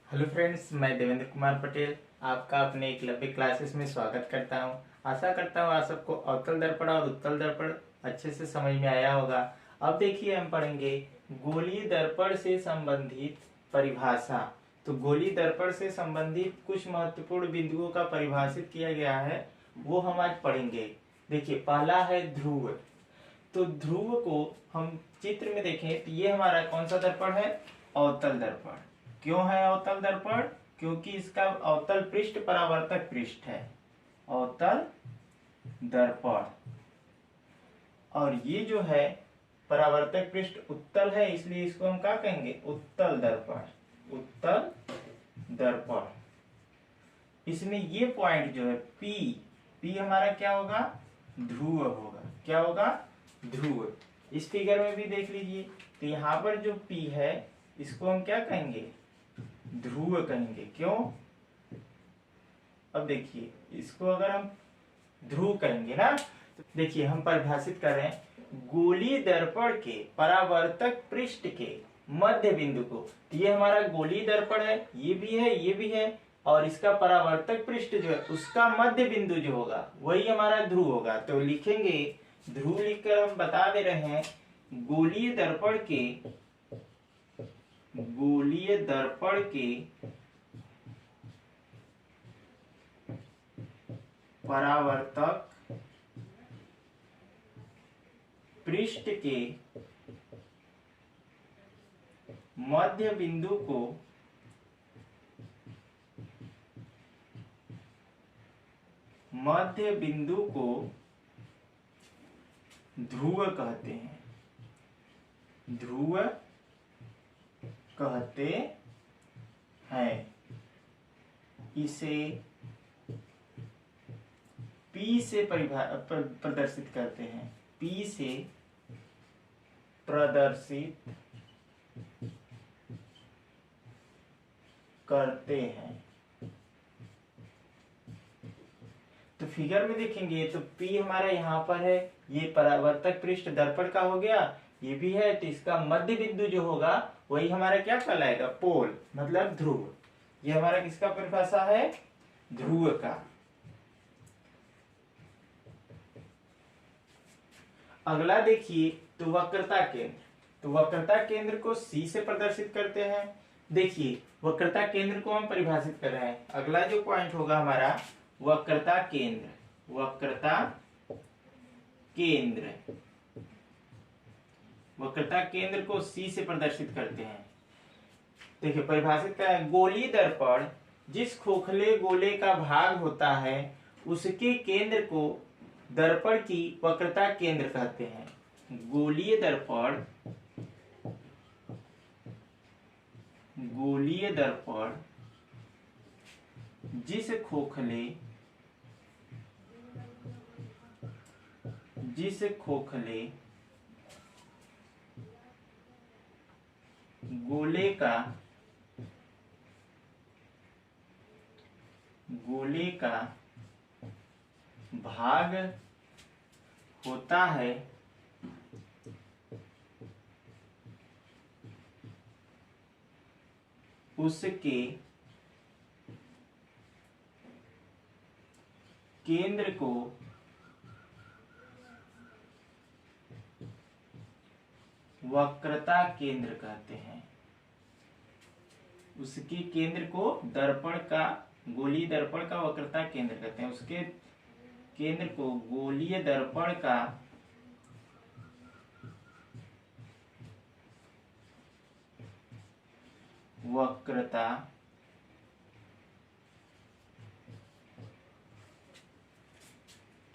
Hello friends, मैं देवेंद्र कुमार पटेल आपका अपने एकलव्य क्लासेस में स्वागत करता हूं। आशा करता हूं आप सबको अवतल दर्पण और उत्तल दर्पण अच्छे से समझ में आया होगा। अब देखिए, हम पढ़ेंगे गोलीय दर्पण से संबंधित परिभाषा। तो गोलीय दर्पण से संबंधित कुछ महत्वपूर्ण बिंदुओं का परिभाषित किया गया है, वो हम आज पढ़ेंगे। देखिए, पहला है ध्रुव। तो ध्रुव को हम चित्र में देखें तो ये हमारा कौन सा दर्पण है? अवतल दर्पण। क्यों है अवतल दर्पण? क्योंकि इसका अवतल पृष्ठ परावर्तक पृष्ठ है, अवतल दर्पण। और ये जो है परावर्तक पृष्ठ उत्तल है, इसलिए इसको हम क्या कहेंगे? उत्तल दर्पण। उत्तल दर्पण। इसमें ये पॉइंट जो है पी, पी हमारा क्या होगा? ध्रुव होगा। क्या होगा? ध्रुव। इस फिगर में भी देख लीजिए, तो यहाँ पर जो पी है इसको हम क्या कहेंगे? ध्रुव कहेंगे। क्यों? अब देखिए, इसको अगर हम ध्रुव कहेंगे ना, तो देखिए हम परिभाषित कर रहे हैं गोलीय दर्पण के परावर्तक पृष्ठ के मध्य बिंदु को। तो ये हमारा गोलीय दर्पण है, ये भी है, ये भी है, और इसका परावर्तक पृष्ठ जो है उसका मध्य बिंदु जो होगा वही हमारा ध्रुव होगा। तो लिखेंगे, ध्रुव लिखकर हम बता दे रहे हैं गोलीय दर्पण के, गोलीय दर्पण के परावर्तक पृष्ठ के मध्य बिंदु को ध्रुव कहते हैं। ध्रुव कहते हैं। इसे P से प्रदर्शित करते हैं। P से प्रदर्शित करते हैं। तो फिगर में देखेंगे तो P हमारा यहाँ पर है, ये परावर्तक पृष्ठ दर्पण का हो गया, ये भी है, तो इसका मध्य बिंदु जो होगा वही हमारा क्या कहलाएगा? पोल, मतलब ध्रुव। ये हमारा किसका परिभाषा है? ध्रुव का। अगला देखिए, तो वक्रता केंद्र। तो वक्रता केंद्र को C से प्रदर्शित करते हैं। देखिए, वक्रता केंद्र को हम परिभाषित कर रहे हैं। अगला जो पॉइंट होगा हमारा वक्रता केंद्र। वक्रता केंद्र, वक्रता केंद्र को C से प्रदर्शित करते हैं। देखिए, परिभाषित क्या है? गोलीय दर्पण जिस खोखले गोले का भाग होता है उसके केंद्र को दर्पण की वक्रता केंद्र कहते हैं। गोलीय दर्पण, गोलीय दर्पण जिस खोखले गोले का भाग होता है उसके केंद्र को वक्रता केंद्र कहते हैं। उसके केंद्र को दर्पण का, गोलीय दर्पण का वक्रता केंद्र कहते हैं। उसके केंद्र को गोलीय दर्पण का वक्रता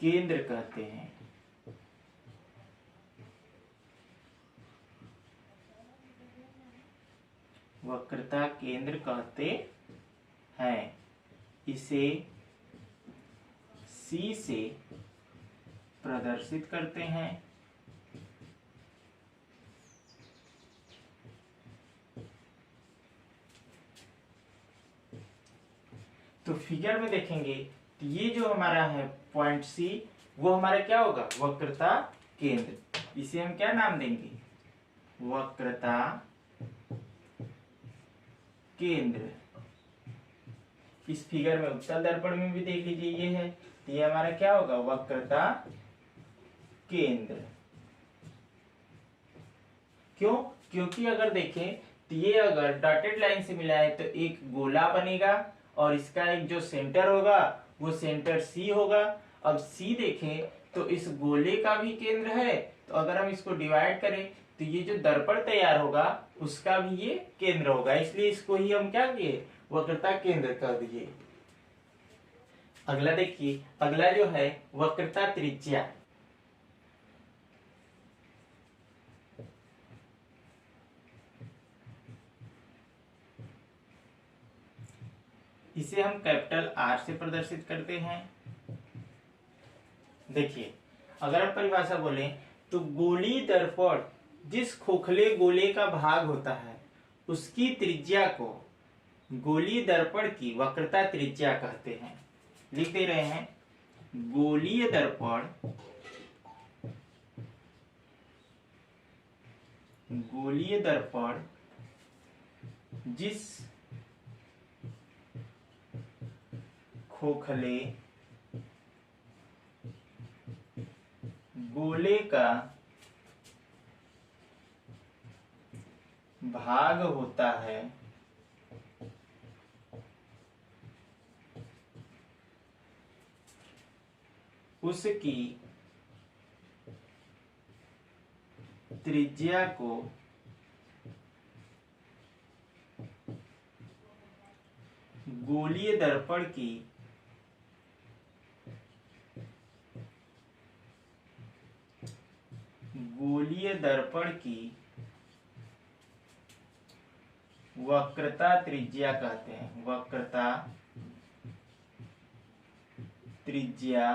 केंद्र कहते हैं। वक्रता केंद्र कहते हैं। इसे C से प्रदर्शित करते हैं। तो फिगर में देखेंगे तो ये जो हमारा है पॉइंट C, वो हमारा क्या होगा? वक्रता केंद्र। इसे हम क्या नाम देंगे? वक्रता केंद्र। इस फिगर में उत्तल दर्पण में भी देख लीजिए ये है, तो ये हमारा क्या होगा, वक्रता केंद्र। क्यों? क्योंकि अगर देखें तो ये अगर डॉटेड लाइन से मिला है तो एक गोला बनेगा और इसका एक जो सेंटर होगा वो सेंटर सी होगा। अब सी देखें तो इस गोले का भी केंद्र है, तो अगर हम इसको डिवाइड करें तो ये जो दर्पण तैयार होगा उसका भी ये केंद्र होगा, इसलिए इसको ही हम क्या किए, वक्रता केंद्र कर दिए। अगला देखिए, अगला जो है वक्रता त्रिज्या। इसे हम कैपिटल आर से प्रदर्शित करते हैं। देखिए, अगर हम परिभाषा बोले तो गोली दर्पण जिस खोखले गोले का भाग होता है उसकी त्रिज्या को गोलीय दर्पण की वक्रता त्रिज्या कहते हैं। लिख दे रहे हैं, गोलीय दर्पण जिस खोखले गोले का भाग होता है उसकी त्रिज्या को गोलीय दर्पण की वक्रता त्रिज्या कहते हैं। वक्रता त्रिज्या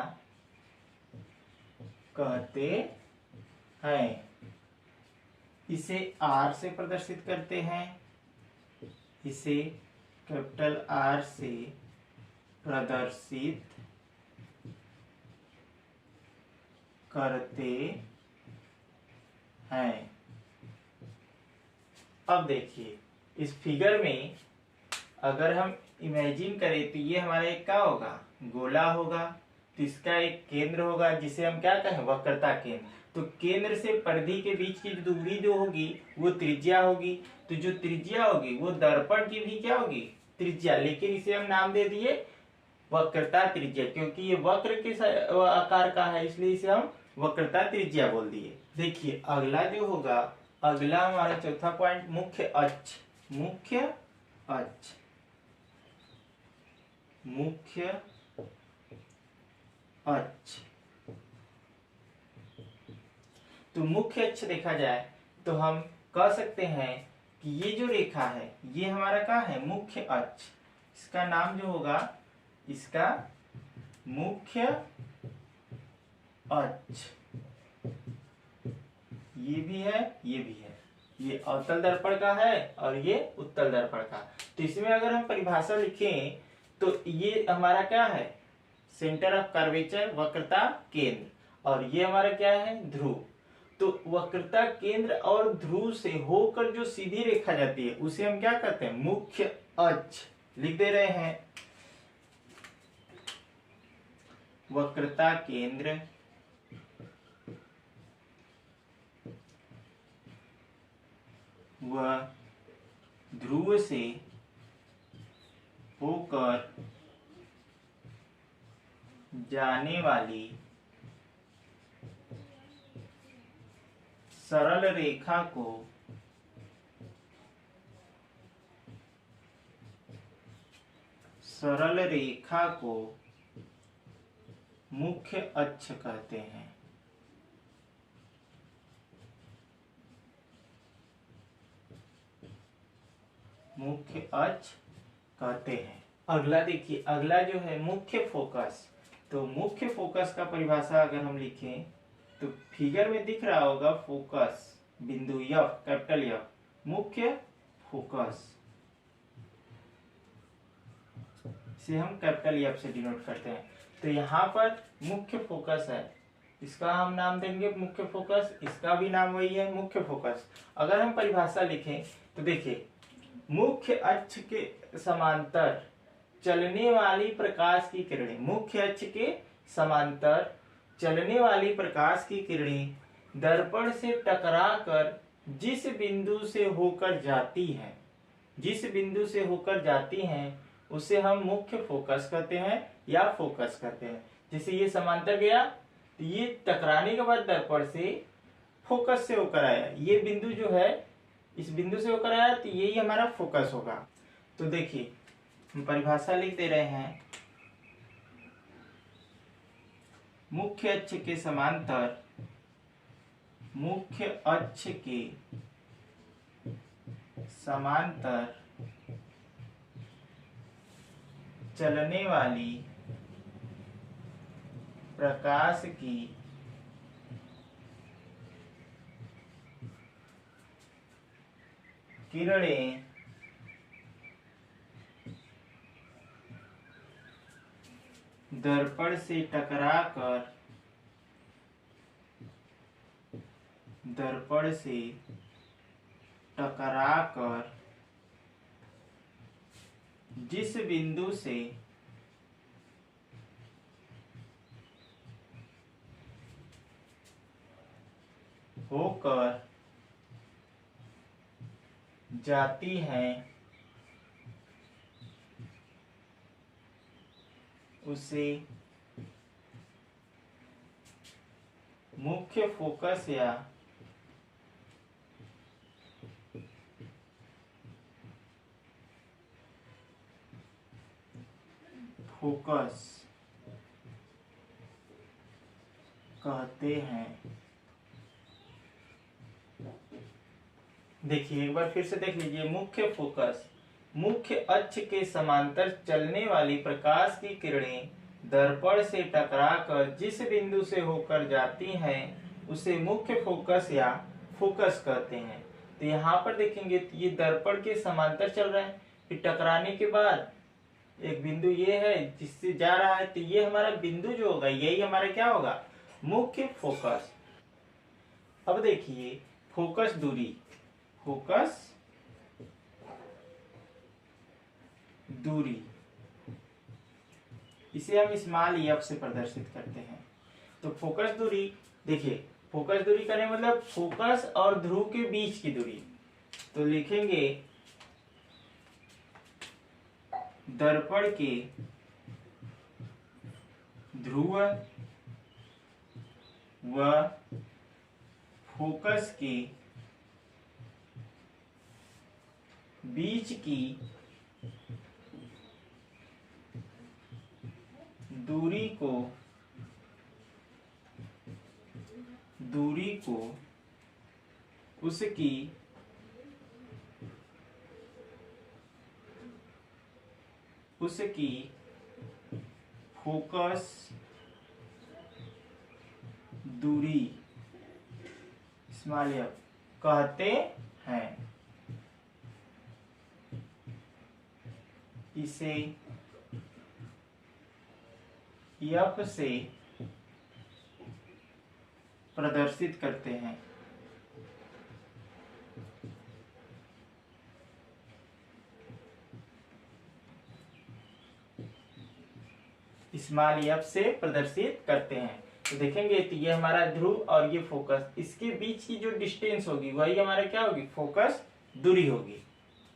कहते हैं। इसे आर से प्रदर्शित करते हैं, इसे कैपिटल आर से प्रदर्शित करते हैं। अब देखिए, इस फिगर में अगर हम इमेजिन करें तो ये हमारा एक क्या होगा, गोला होगा, तो इसका एक केंद्र होगा जिसे हम क्या कहें, वक्रता केंद्र। तो केंद्र से परिधि के बीच की दूरी जो होगी वो त्रिज्या होगी, तो जो त्रिज्या होगी वो दर्पण की भी क्या होगी, त्रिज्या, लेकिन इसे हम नाम दे दिए वक्रता त्रिज्या, क्योंकि ये वक्र के आकार का है इसलिए इसे हम वक्रता त्रिज्या बोल दिए। देखिए, अगला जो होगा, अगला हमारा चौथा पॉइंट मुख्य अक्ष। मुख्य अक्ष, मुख्य अक्ष। तो मुख्य अक्ष देखा जाए तो हम कह सकते हैं कि ये जो रेखा है ये हमारा क्या है, मुख्य अक्ष। इसका नाम जो होगा, इसका मुख्य अक्ष। ये भी है, ये भी है, ये अवतल दर्पण का है और ये उत्तल दर्पण का। तो इसमें अगर हम परिभाषा लिखें तो ये हमारा क्या है, सेंटर ऑफ कर्वेचर, वक्रता केंद्र, और ये हमारा क्या है, ध्रुव। तो वक्रता केंद्र और ध्रुव से होकर जो सीधी रेखा जाती है उसे हम क्या कहते हैं, मुख्य अक्ष। लिख दे रहे हैं, वक्रता केंद्र व ध्रुव से होकर जाने वाली सरल रेखा को मुख्य अक्ष कहते हैं। मुख्य अक्ष कहते हैं। अगला देखिए, अगला जो है मुख्य फोकस। तो मुख्य फोकस का परिभाषा अगर हम लिखें तो फिगर में दिख रहा होगा फोकस बिंदु एफ, कैपिटल एफ, मुख्य फोकस। इसे हम कैपिटल एफ से डिनोट करते हैं। तो यहाँ पर मुख्य फोकस है, इसका हम नाम देंगे मुख्य फोकस, इसका भी नाम वही है, मुख्य फोकस। अगर हम परिभाषा लिखें तो देखिए, मुख्य अक्ष के समांतर चलने वाली प्रकाश की किरणें, मुख्य अक्ष के समांतर चलने वाली प्रकाश की किरणें दर्पण से टकराकर जिस बिंदु से होकर जाती हैं, जिस बिंदु से होकर जाती हैं उसे हम मुख्य फोकस कहते हैं या फोकस कहते हैं। जैसे ये समांतर गया तो ये टकराने के बाद दर्पण से फोकस से होकर आया, ये बिंदु जो है इस बिंदु से होकर आया तो यही हमारा फोकस होगा। तो देखिए हम परिभाषा लिख दे रहे हैं, मुख्य अक्ष के समांतर, मुख्य अक्ष के समांतर चलने वाली प्रकाश की किरणें दर्पण से टकराकर जिस बिंदु से होकर जाती हैं उसे मुख्य फोकस या फोकस कहते हैं। देखिए एक बार फिर से देख लीजिए, मुख्य फोकस, मुख्य अक्ष के समांतर चलने वाली प्रकाश की किरणें दर्पण से टकराकर जिस बिंदु से होकर जाती हैं उसे मुख्य फोकस या फोकस कहते हैं। तो यहाँ पर देखेंगे तो ये दर्पण के समांतर चल रहा है, फिर टकराने के बाद एक बिंदु ये है जिससे जा रहा है, तो ये हमारा बिंदु जो होगा यही हमारा क्या होगा, मुख्य फोकस। अब देखिए फोकस दूरी, फोकस दूरी, इसे हम स्मॉल एफ से प्रदर्शित करते हैं। तो फोकस दूरी, देखिए फोकस दूरी करने मतलब फोकस और ध्रुव के बीच की दूरी। तो लिखेंगे दर्पण के ध्रुव व फोकस के बीच की दूरी को उसकी फोकस दूरी स्मॉल एफ कहते हैं। इसे एफ से प्रदर्शित करते हैं। स्मॉल एफ से प्रदर्शित करते हैं। तो देखेंगे तो ये हमारा ध्रुव और ये फोकस, इसके बीच की जो डिस्टेंस होगी वही हमारा क्या होगी, फोकस दूरी होगी।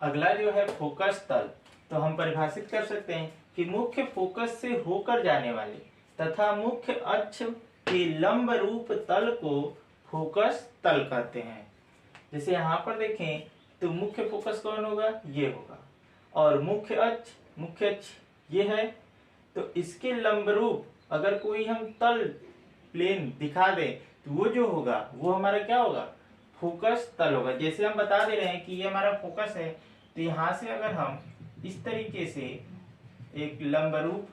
अगला जो है फोकस तल, तो हम परिभाषित कर सकते हैं कि मुख्य फोकस से होकर जाने वाले तथा मुख्य अक्ष के लंब रूप तल को फोकस तल कहते हैं। जैसे यहाँ पर देखें तो मुख्य फोकस कौन होगा, ये होगा, और मुख्य अक्ष ये है। तो इसके लंब रूप अगर कोई हम तल प्लेन दिखा दे तो वो जो होगा वो हमारा क्या होगा, फोकस तल होगा। जैसे हम बता दे रहे हैं कि ये हमारा फोकस है, तो यहाँ से अगर हम इस तरीके से एक लंब रूप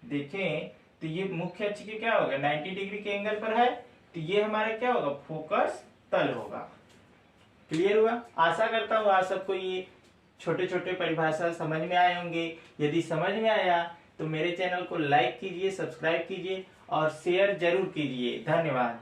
देखें तो ये मुख्य अक्ष के क्या होगा, 90 डिग्री के एंगल पर है, तो ये हमारा क्या होगा, फोकस तल होगा। क्लियर हुआ? आशा करता हूँ आप सबको ये छोटे छोटे परिभाषा समझ में आए होंगे। यदि समझ में आया तो मेरे चैनल को लाइक कीजिए, सब्सक्राइब कीजिए और शेयर जरूर कीजिए। धन्यवाद।